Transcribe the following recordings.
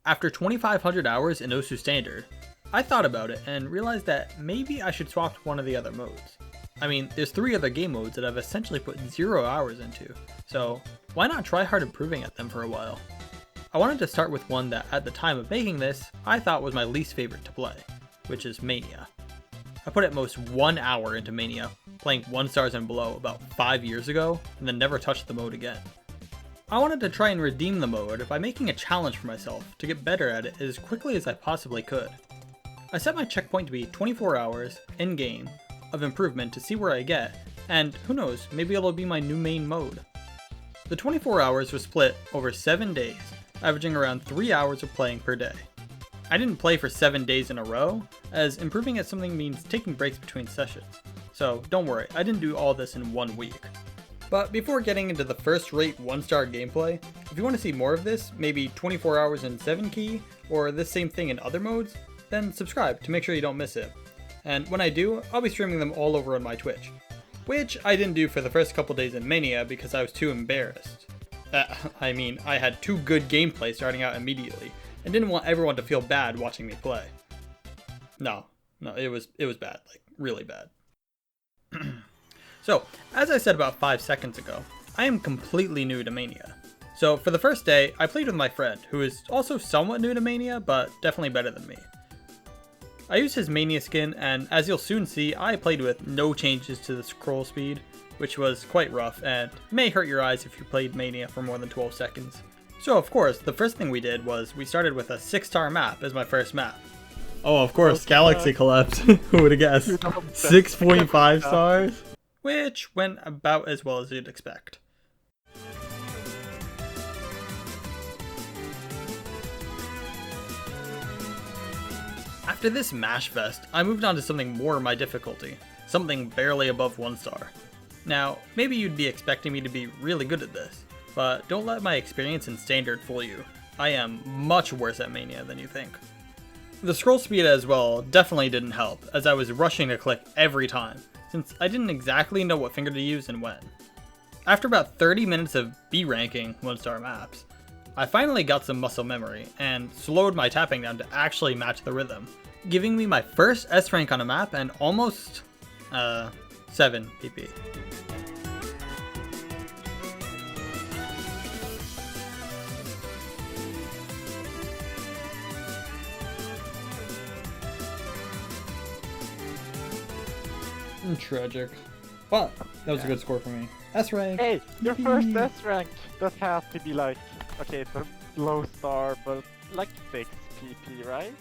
After 2,500 hours in Osu Standard, I thought about it and realized that maybe I should swap to one of the other modes. I mean, there's 3 other game modes that I've essentially put 0 hours into, so why not try hard improving at them for a while? I wanted to start with one that at the time of making this, I thought was my least favorite to play, which is Mania. I put at most 1 hour into Mania, playing 1 stars and below about 5 years ago, and then never touched the mode again. I wanted to try and redeem the mode by making a challenge for myself to get better at it as quickly as I possibly could. I set my checkpoint to be 24 hours, in-game, of improvement to see where I get, and who knows, maybe it'll be my new main mode. The 24 hours was split over 7 days, averaging around 3 hours of playing per day. I didn't play for 7 days in a row, as improving at something means taking breaks between sessions. So don't worry, I didn't do all this in 1 week. But before getting into the first rate 1-star gameplay, if you want to see more of this, maybe 24 hours in 7 key, or this same thing in other modes, then subscribe to make sure you don't miss it. And when I do, I'll be streaming them all over on my Twitch. Which I didn't do for the first couple days in Mania because I was too embarrassed. I had too good gameplay starting out immediately, and didn't want everyone to feel bad watching me play. No, it was bad, like really bad. So, as I said about 5 seconds ago, I am completely new to Mania. So for the first day, I played with my friend, who is also somewhat new to Mania, but definitely better than me. I used his Mania skin, and as you'll soon see, I played with no changes to the scroll speed, which was quite rough and may hurt your eyes if you played Mania for more than 12 seconds. So of course, the first thing we did was we started with a 6-star map as my first map. Oh, of course, Galaxy Collapse. Who would have guessed? 6.5 stars? Which went about as well as you'd expect. After this mash fest, I moved on to something more my difficulty, something barely above 1 star. Now, maybe you'd be expecting me to be really good at this, but don't let my experience in Standard fool you. I am much worse at Mania than you think. The scroll speed as well definitely didn't help, as I was rushing to click every time, since I didn't exactly know what finger to use and when. After about 30 minutes of B ranking 1-star maps, I finally got some muscle memory and slowed my tapping down to actually match the rhythm, giving me my first S rank on a map and almost 7 PP. Tragic. But that was a good score for me. S rank. Hey, your first S rank. That has to be like, okay, it's a low star, but like 6 PP, right?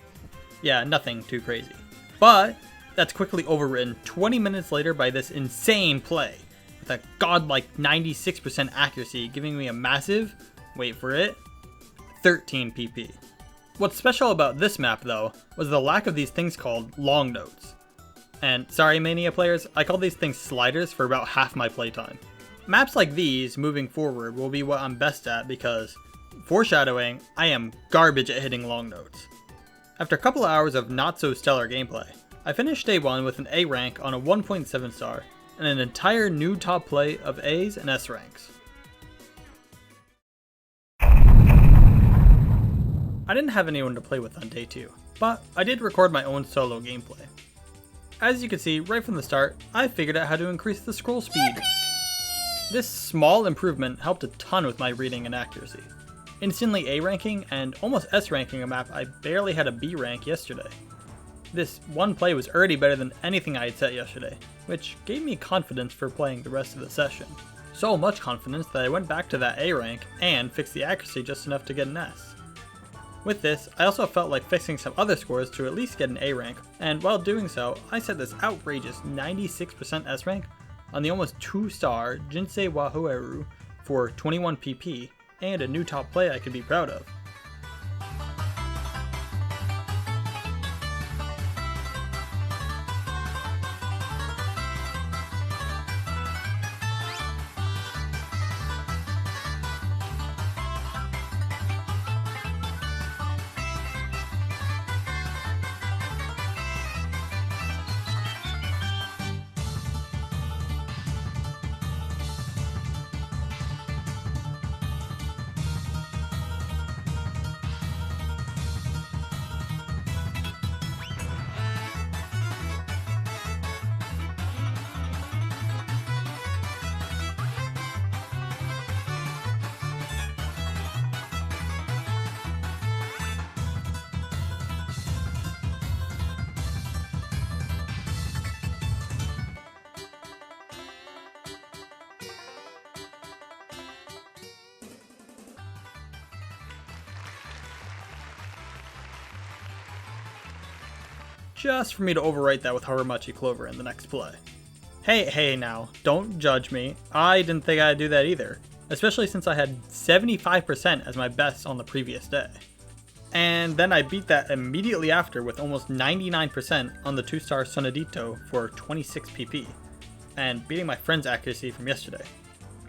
Yeah, nothing too crazy. But that's quickly overwritten 20 minutes later by this insane play, with a godlike 96% accuracy giving me a massive, wait for it, 13 PP. What's special about this map though, was the lack of these things called long notes. And sorry Mania players, I call these things sliders for about half my playtime. Maps like these, moving forward, will be what I'm best at because, foreshadowing, I am garbage at hitting long notes. After a couple of hours of not so stellar gameplay, I finished day 1 with an A rank on a 1.7 star, and an entire new top play of A's and S ranks. I didn't have anyone to play with on day 2, but I did record my own solo gameplay. As you can see, right from the start, I figured out how to increase the scroll speed. This small improvement helped a ton with my reading and accuracy. Instantly A ranking and almost S ranking a map I barely had a B rank yesterday. This one play was already better than anything I had set yesterday, which gave me confidence for playing the rest of the session. So much confidence that I went back to that A rank and fixed the accuracy just enough to get an S. With this, I also felt like fixing some other scores to at least get an A rank, and while doing so, I set this outrageous 96% S rank on the almost 2-star Jinsei Wahoeru for 21 PP, and a new top play I could be proud of. just for me to overwrite that with Haramachi Clover in the next play. Hey now, don't judge me. I didn't think I'd do that either, especially since I had 75% as my best on the previous day. And then I beat that immediately after with almost 99% on the 2-star Sonadito for 26 PP, and beating my friend's accuracy from yesterday.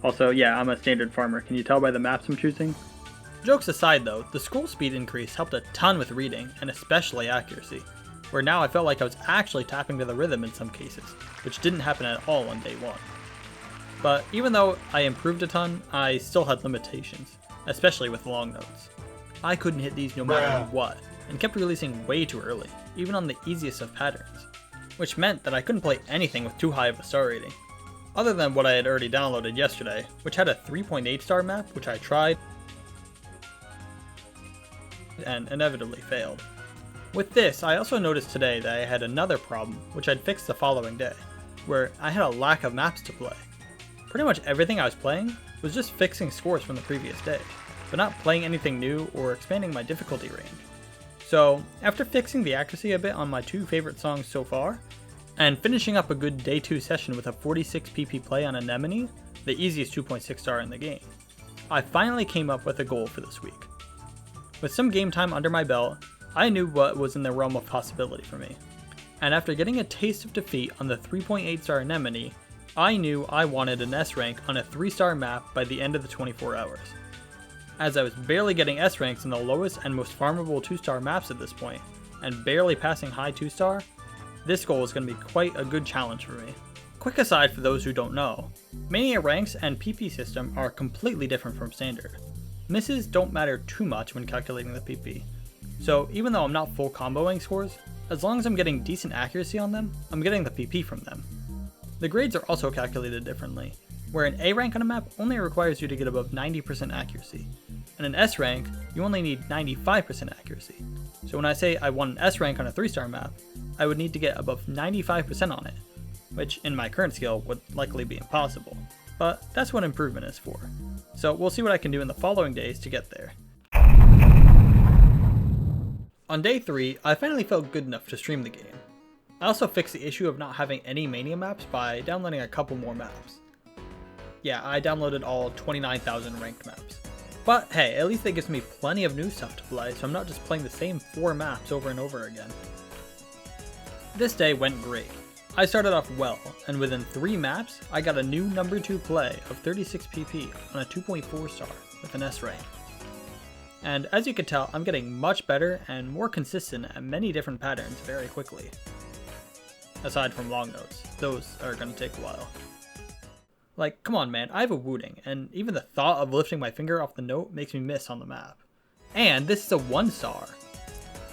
Also, yeah, I'm a standard farmer. Can you tell by the maps I'm choosing? Jokes aside though, the scroll speed increase helped a ton with reading, and especially accuracy, where now I felt like I was actually tapping to the rhythm in some cases, which didn't happen at all on day 1. But even though I improved a ton, I still had limitations, especially with long notes. I couldn't hit these no matter what, and kept releasing way too early, even on the easiest of patterns, which meant that I couldn't play anything with too high of a star rating, other than what I had already downloaded yesterday, which had a 3.8 star map, which I tried and inevitably failed. With this, I also noticed today that I had another problem, which I'd fixed the following day, where I had a lack of maps to play. Pretty much everything I was playing was just fixing scores from the previous day, but not playing anything new or expanding my difficulty range. So, after fixing the accuracy a bit on my 2 favorite songs so far, and finishing up a good day 2 session with a 46 PP play on Anemone, the easiest 2.6 star in the game, I finally came up with a goal for this week. With some game time under my belt, I knew what was in the realm of possibility for me, and after getting a taste of defeat on the 3.8 star Anemone, I knew I wanted an S rank on a 3-star map by the end of the 24 hours. As I was barely getting S ranks in the lowest and most farmable 2-star maps at this point, and barely passing high 2-star, this goal was going to be quite a good challenge for me. Quick aside for those who don't know, Mania ranks and PP system are completely different from standard. Misses don't matter too much when calculating the PP, so even though I'm not full comboing scores, as long as I'm getting decent accuracy on them, I'm getting the PP from them. The grades are also calculated differently, where an A rank on a map only requires you to get above 90% accuracy, and an S rank, you only need 95% accuracy. So when I say I want an S rank on a 3-star map, I would need to get above 95% on it, which in my current skill would likely be impossible. But that's what improvement is for. So we'll see what I can do in the following days to get there. On day 3, I finally felt good enough to stream the game. I also fixed the issue of not having any Mania maps by downloading a couple more maps. Yeah, I downloaded all 29,000 ranked maps. But hey, at least that gives me plenty of new stuff to play, so I'm not just playing the same 4 maps over and over again. This day went great. I started off well, and within 3 maps, I got a new number 2 play of 36 PP on a 2.4 star with an S rank. And as you can tell, I'm getting much better and more consistent at many different patterns very quickly. Aside from long notes, those are gonna take a while. Like, come on man, I have a Wooting, and even the thought of lifting my finger off the note makes me miss on the map. And this is a 1 star.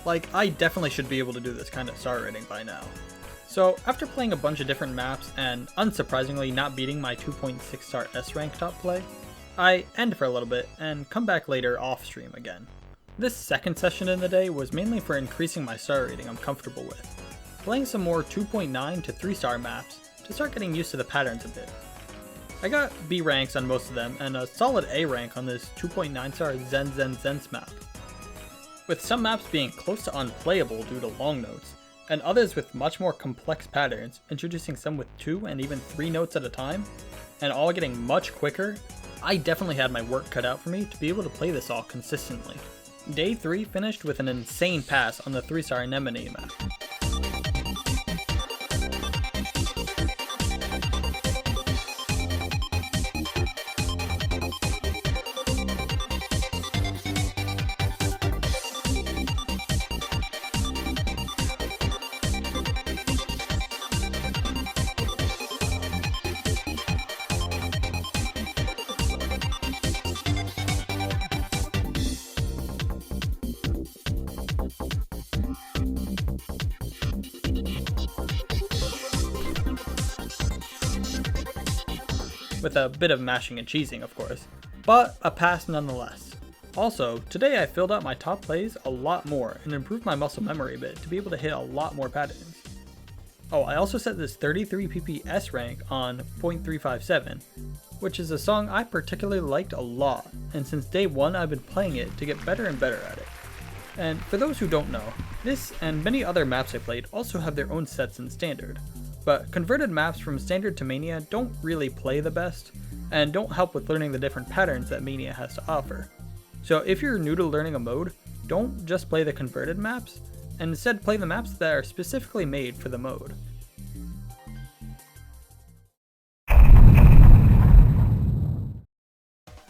Like, I definitely should be able to do this kind of star rating by now. So, after playing a bunch of different maps and unsurprisingly not beating my 2.6 star S rank top play, I end for a little bit and come back later off stream again. This second session in the day was mainly for increasing my star rating I'm comfortable with, playing some more 2.9 to 3-star maps to start getting used to the patterns a bit. I got B ranks on most of them and a solid A rank on this 2.9 star Zen's map, with some maps being close to unplayable due to long notes, and others with much more complex patterns, introducing some with 2 and even 3 notes at a time, and all getting much quicker. I definitely had my work cut out for me to be able to play this all consistently. Day 3 finished with an insane pass on the 3-star Anemone map. With a bit of mashing and cheesing, of course, but a pass nonetheless. Also, today I filled out my top plays a lot more and improved my muscle memory a bit to be able to hit a lot more patterns. Oh, I also set this 33 PP S rank on .357, which is a song I particularly liked a lot, and since day 1 I've been playing it to get better and better at it. And for those who don't know, This and many other maps I played also have their own sets in Standard, but converted maps from Standard to Mania don't really play the best, and don't help with learning the different patterns that Mania has to offer. So if you're new to learning a mode, don't just play the converted maps, and instead play the maps that are specifically made for the mode.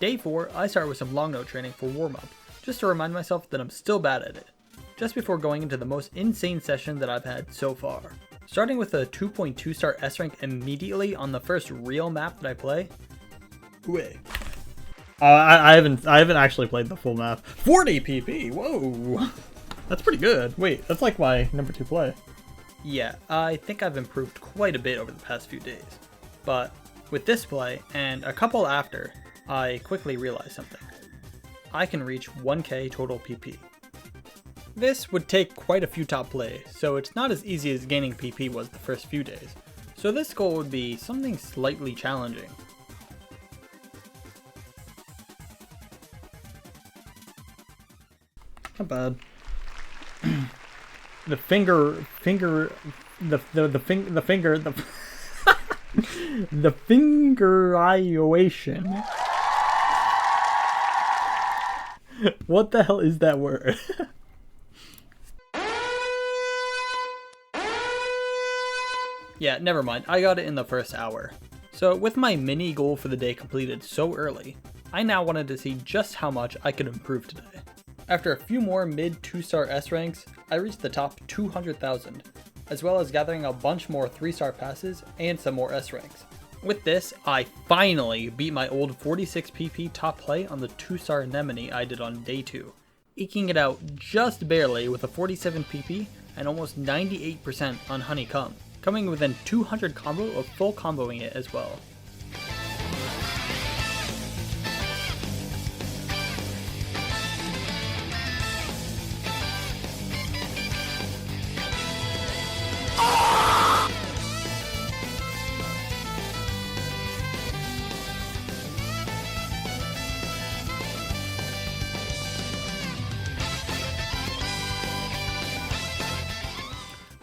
Day 4, I start with some long note training for warm-up, just to remind myself that I'm still bad at it, just before going into the most insane session that I've had so far. Starting with a 2.2 star S rank immediately on the first real map that I play. Wait. I haven't actually played the full map. 40 PP, whoa! That's pretty good. Wait, that's like my number 2 play. Yeah, I think I've improved quite a bit over the past few days. But with this play, and a couple after, I quickly realized something. I can reach 1k total PP. This would take quite a few top plays, so it's not as easy as gaining PP was the first few days. So this goal would be something slightly challenging. Not bad. the fingerization. What the hell is that word? Yeah, never mind. I got it in the first hour. So with my mini goal for the day completed so early, I now wanted to see just how much I could improve today. After a few more mid 2-star S ranks, I reached the top 200,000, as well as gathering a bunch more 3-star passes and some more S ranks. With this, I finally beat my old 46 PP top play on the 2-star anemone I did on day 2, eking it out just barely with a 47 PP and almost 98% on honeycomb, coming within 200 combo of full comboing it as well.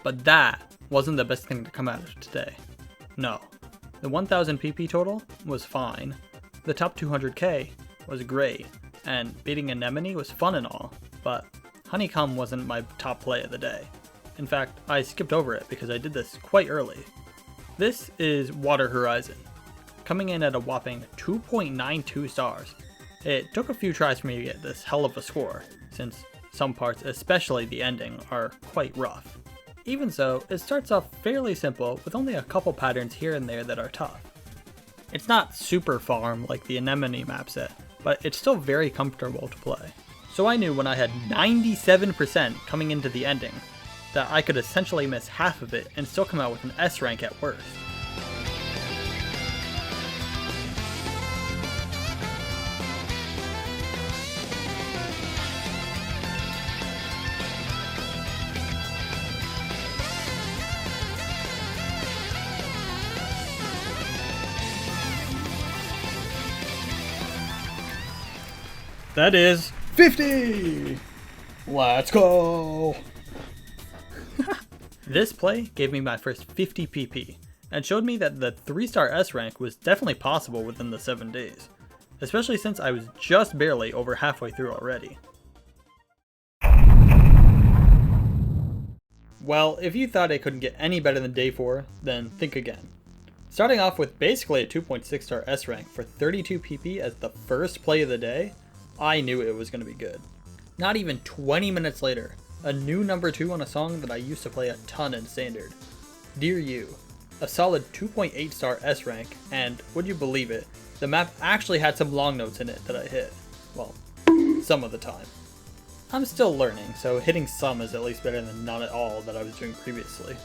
But that wasn't the best thing to come out of today. No. The 1000 PP total was fine, the top 200k was great, and beating Anemone was fun and all, but Honeycomb wasn't my top play of the day. In fact, I skipped over it because I did this quite early. This is Water Horizon, coming in at a whopping 2.92 stars. It took a few tries for me to get this hell of a score, since some parts, especially the ending, are quite rough. Even so, it starts off fairly simple with only a couple patterns here and there that are tough. It's not super farm like the Anemone map set, but it's still very comfortable to play. So I knew when I had 97% coming into the ending, that I could essentially miss half of it and still come out with an S rank at worst. That is 50! Let's go! This play gave me my first 50 PP, and showed me that the 3-star S rank was definitely possible within the 7 days, especially since I was just barely over halfway through already. Well, if you thought it couldn't get any better than day 4, then think again. Starting off with basically a 2.6 star S rank for 32 PP as the first play of the day, I knew it was going to be good. Not even 20 minutes later, a new number 2 on a song that I used to play a ton in Standard. Dear You, a solid 2.8 star S rank, and would you believe it, the map actually had some long notes in it that I hit. Well, some of the time. I'm still learning, so hitting some is at least better than none at all that I was doing previously.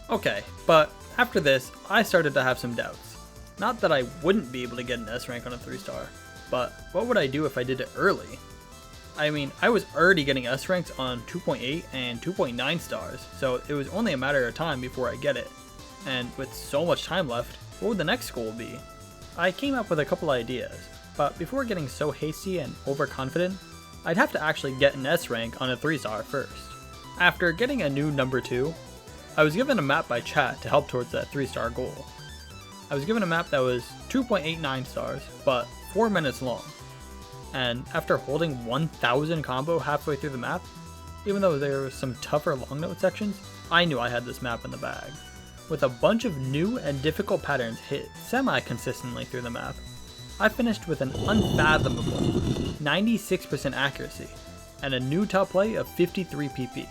Okay, but after this, I started to have some doubts. Not that I wouldn't be able to get an S rank on a 3-star, but what would I do if I did it early? I mean, I was already getting S ranks on 2.8 and 2.9 stars, so it was only a matter of time before I get it. And with so much time left, what would the next goal be? I came up with a couple ideas, but before getting so hasty and overconfident, I'd have to actually get an S rank on a 3-star first. After getting a new number 2, I was given a map by chat to help towards that 3-star goal. I was given a map that was 2.89 stars, but 4 minutes long. And after holding 1000 combo halfway through the map, even though there was some tougher long note sections, I knew I had this map in the bag. With a bunch of new and difficult patterns hit semi-consistently through the map, I finished with an unfathomable 96% accuracy and a new top play of 53 PP.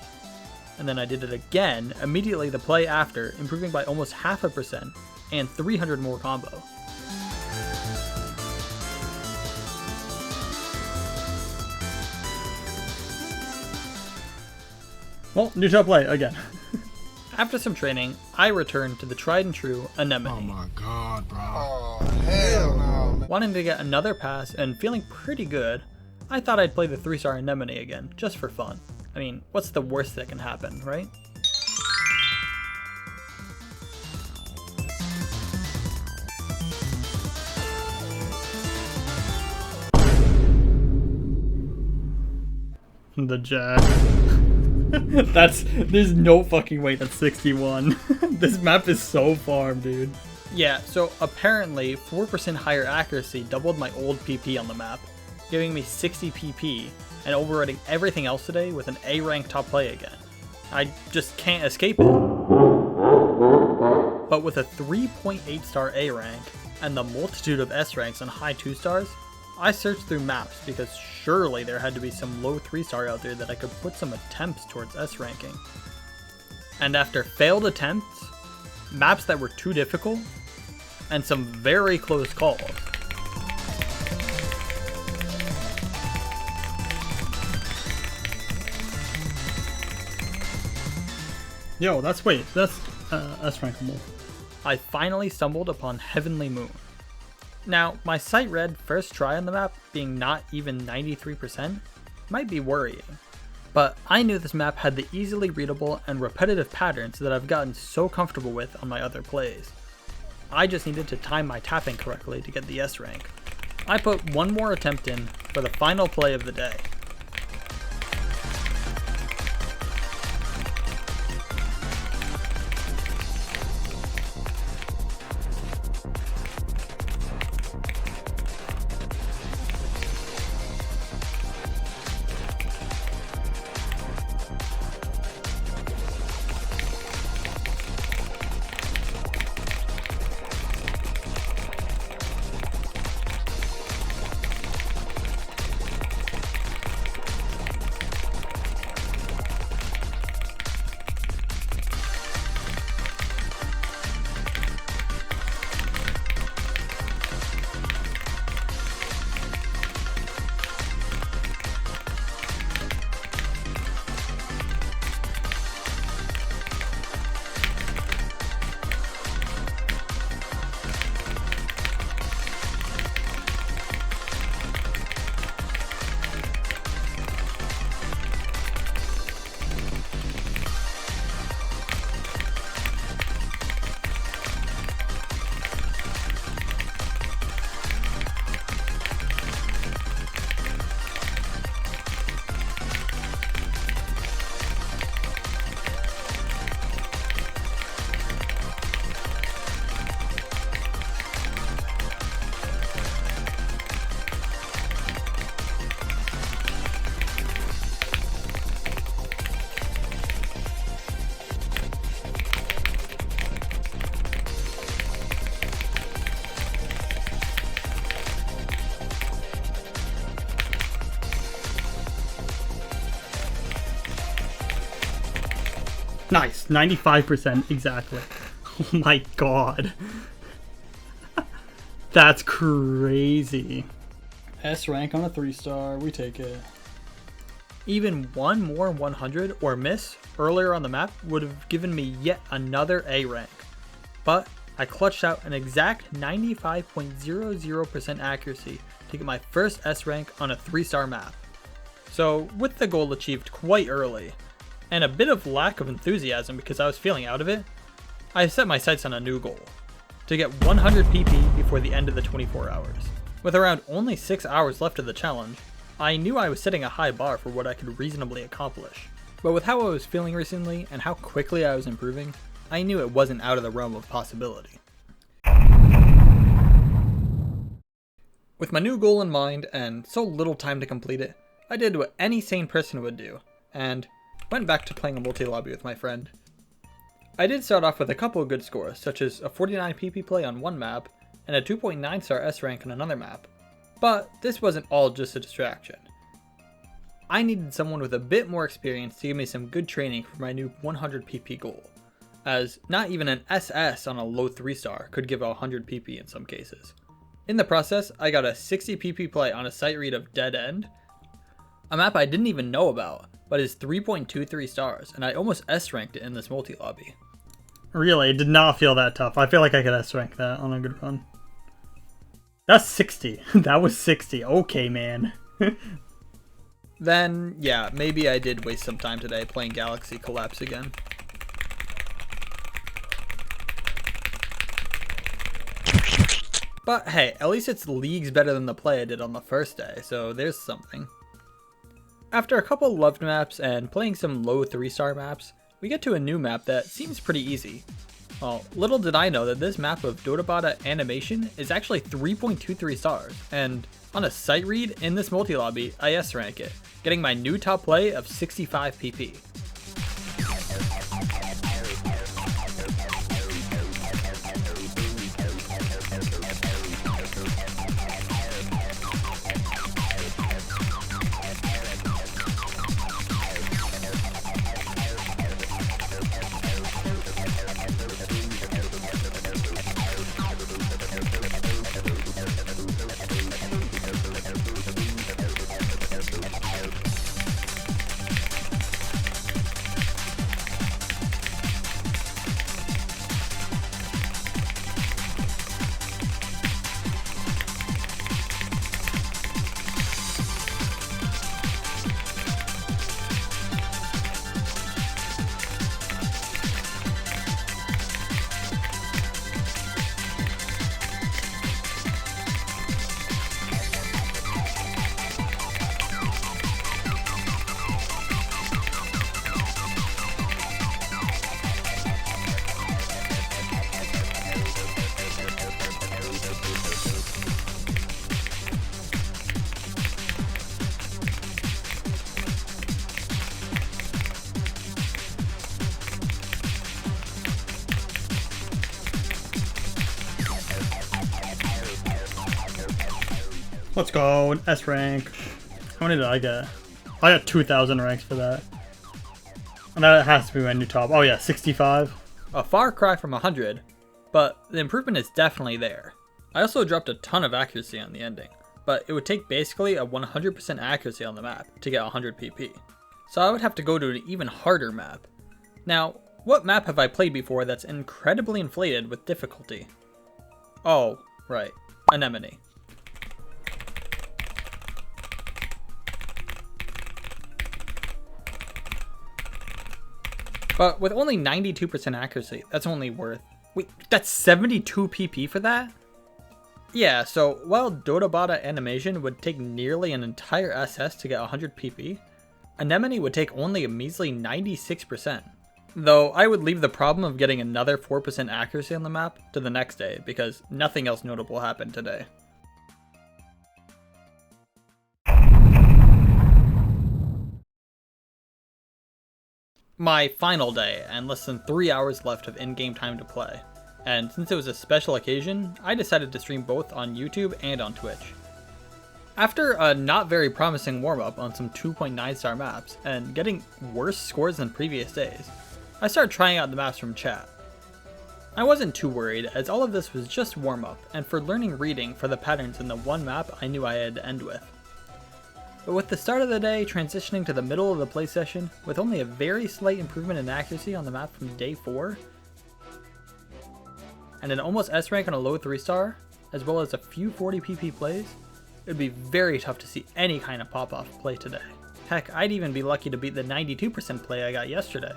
And then I did it again immediately the play after, improving by almost 0.5% and 300 more combo. Well, new top play again. After some training, I returned to the tried and true Anemone. Oh my god, bro. Oh, hell no, man. Wanting to get another pass and feeling pretty good, I thought I'd play the 3-star Anemone again, just for fun. I mean, what's the worst that can happen, right? The Jack. There's no fucking way that's 61. This map is so farm, dude. Yeah, so apparently 4% higher accuracy doubled my old PP on the map, giving me 60 PP and overriding everything else today with an A rank top play again. I just can't escape it. But with a 3.8 star A rank and the multitude of S ranks and high 2 stars, I searched through maps because surely there had to be some low 3-star out there that I could put some attempts towards S ranking. And after failed attempts, maps that were too difficult, and some very close calls, Yo, that's S rankable. I finally stumbled upon Heavenly Moon. Now, my sight read first try on the map being not even 93% might be worrying, but I knew this map had the easily readable and repetitive patterns that I've gotten so comfortable with on my other plays. I just needed to time my tapping correctly to get the S rank. I put one more attempt in for the final play of the day. Nice, 95% exactly. Oh my god. That's crazy. S rank on a 3-star, we take it. Even one more 100 or miss earlier on the map would have given me yet another A rank. But I clutched out an exact 95.00% accuracy to get my first S rank on a 3-star map. So with the goal achieved quite early, and a bit of lack of enthusiasm because I was feeling out of it, I set my sights on a new goal, to get 100 PP before the end of the 24 hours. With around only 6 hours left of the challenge, I knew I was setting a high bar for what I could reasonably accomplish, But with how I was feeling recently and how quickly I was improving, I knew it wasn't out of the realm of possibility. With my new goal in mind and so little time to complete it, I did what any sane person would do, and went back to playing a multi-lobby with my friend. I did start off with a couple of good scores, such as a 49 PP play on one map, and a 2.9 star S rank on another map. But this wasn't all just a distraction. I needed someone with a bit more experience to give me some good training for my new 100 PP goal, as not even an SS on a low 3 star could give 100 PP in some cases. In the process, I got a 60 PP play on a site read of Dead End, a map I didn't even know about, but is 3.23 stars, and I almost S ranked it in this multi-lobby. Really, it did not feel that tough. I feel like I could S rank that on a good run. That's 60. That was 60. Okay, man. Then, yeah, maybe I did waste some time today playing Galaxy Collapse again. But hey, at least it's leagues better than the play I did on the first day, so there's something. After a couple loved maps and playing some low 3-star maps, we get to a new map that seems pretty easy. Well, little did I know that this map of Dotobata Animation is actually 3.23 stars, and on a site read in this multi-lobby, I S rank it, getting my new top play of 65 PP. Let's go, an S rank. How many did I get? I got 2,000 ranks for that. And that has to be my new top. Oh yeah, 65. A far cry from 100, but the improvement is definitely there. I also dropped a ton of accuracy on the ending, but it would take basically a 100% accuracy on the map to get 100 PP. So I would have to go to an even harder map. Now, what map have I played before that's incredibly inflated with difficulty? Oh, right, Anemone. But with only 92% accuracy, that's only worth... Wait, that's 72 PP for that? Yeah, so while Dotobata Animation would take nearly an entire SS to get 100 PP, Anemone would take only a measly 96%. Though I would leave the problem of getting another 4% accuracy on the map to the next day, because nothing else notable happened today. My final day, and less than 3 hours left of in-game time to play. And since it was a special occasion, I decided to stream both on YouTube and on Twitch. After a not very promising warm-up on some 2.9 star maps, and getting worse scores than previous days, I started trying out the maps from chat. I wasn't too worried, as all of this was just warm-up, and for learning reading for the patterns in the one map I knew I had to end with. But with the start of the day transitioning to the middle of the play session, with only a very slight improvement in accuracy on the map from day 4, and an almost S rank on a low 3 star, as well as a few 40 PP plays, it would be very tough to see any kind of pop-off play today. Heck, I'd even be lucky to beat the 92% play I got yesterday.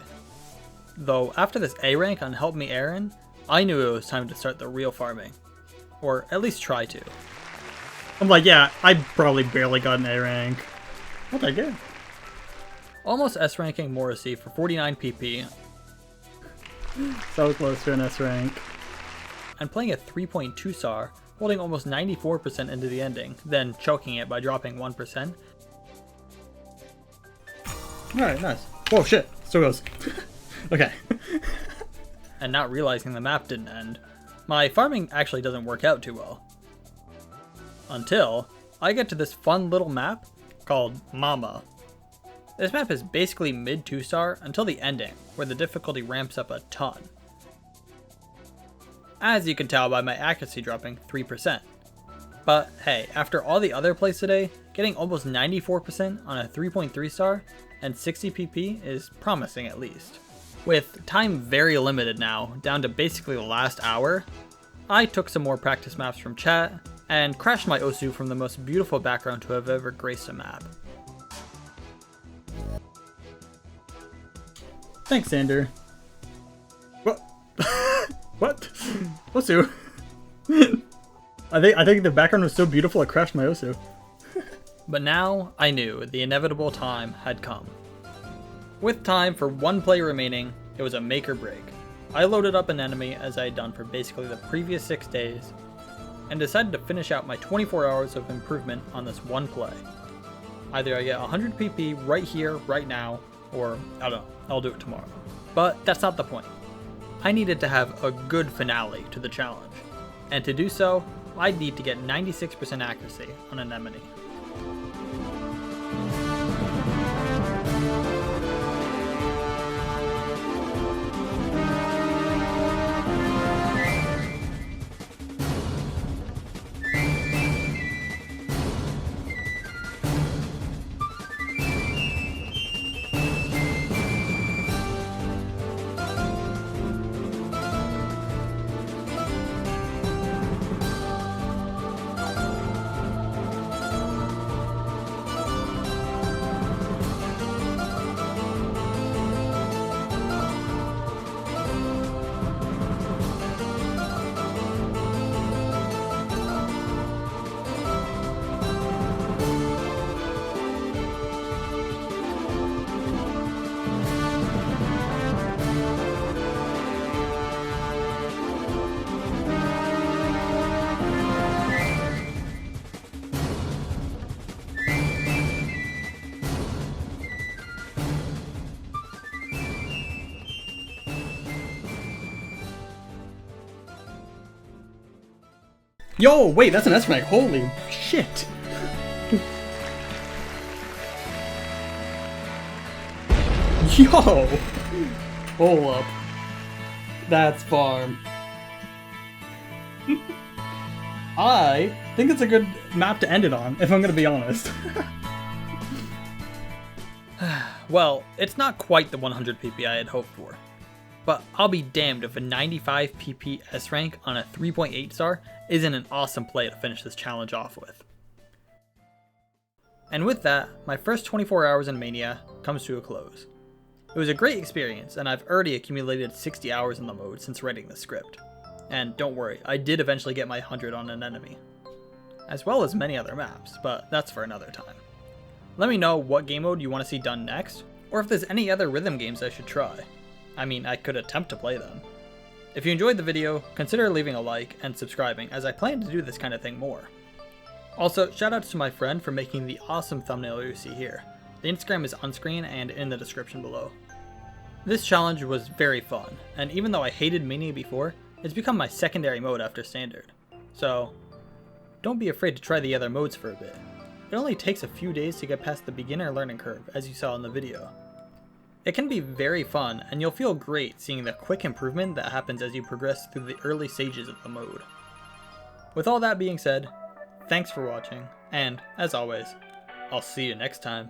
Though after this A rank on Help Me Aaron, I knew it was time to start the real farming. Or at least try to. I'm like, yeah, I probably barely got an A rank. What'd I get? Almost S-ranking Morrissey for 49 PP, So close to an S rank. and playing a 3.2 star, holding almost 94% into the ending, then choking it by dropping 1%. Alright, nice. Whoa, shit. Still goes. Okay. And not realizing the map didn't end. My farming actually doesn't work out too well. Until I get to this fun little map called Mama. This map is basically mid 2-star until the ending, where the difficulty ramps up a ton. As you can tell by my accuracy dropping 3%. But hey, after all the other plays today, getting almost 94% on a 3.3 star and 60 PP is promising at least. With time very limited now, down to basically the last hour, I took some more practice maps from chat and crashed my Osu from the most beautiful background to have ever graced a map. Thanks, Sander. What? What? Osu. I think the background was so beautiful it crashed my Osu. But now I knew the inevitable time had come. With time for one play remaining, it was a make or break. I loaded up an enemy as I had done for basically the previous 6 days, and decided to finish out my 24 hours of improvement on this one play. Either I get 100 PP right here, right now, or I don't know, I'll do it tomorrow. But that's not the point. I needed to have a good finale to the challenge, and to do so, I'd need to get 96% accuracy on an enemy. Yo, wait, that's an S rank. Holy shit. Yo! Hold up. That's farm. I think it's a good map to end it on, if I'm gonna be honest. Well, it's not quite the 100 PP I had hoped for, but I'll be damned if a 95 PP S rank on a 3.8 star isn't an awesome play to finish this challenge off with. And with that, my first 24 hours in Mania comes to a close. It was a great experience, and I've already accumulated 60 hours in the mode since writing the script. And don't worry, I did eventually get my 100 on an enemy. As well as many other maps, but that's for another time. Let me know what game mode you want to see done next, or if there's any other rhythm games I should try. I mean, I could attempt to play them. If you enjoyed the video, consider leaving a like and subscribing, as I plan to do this kind of thing more. Also, shoutouts to my friend for making the awesome thumbnail you see here. The Instagram is on screen and in the description below. This challenge was very fun, and even though I hated Mania before, it's become my secondary mode after Standard. So, don't be afraid to try the other modes for a bit. It only takes a few days to get past the beginner learning curve, as you saw in the video. It can be very fun, and you'll feel great seeing the quick improvement that happens as you progress through the early stages of the mode. With all that being said, thanks for watching, and as always, I'll see you next time.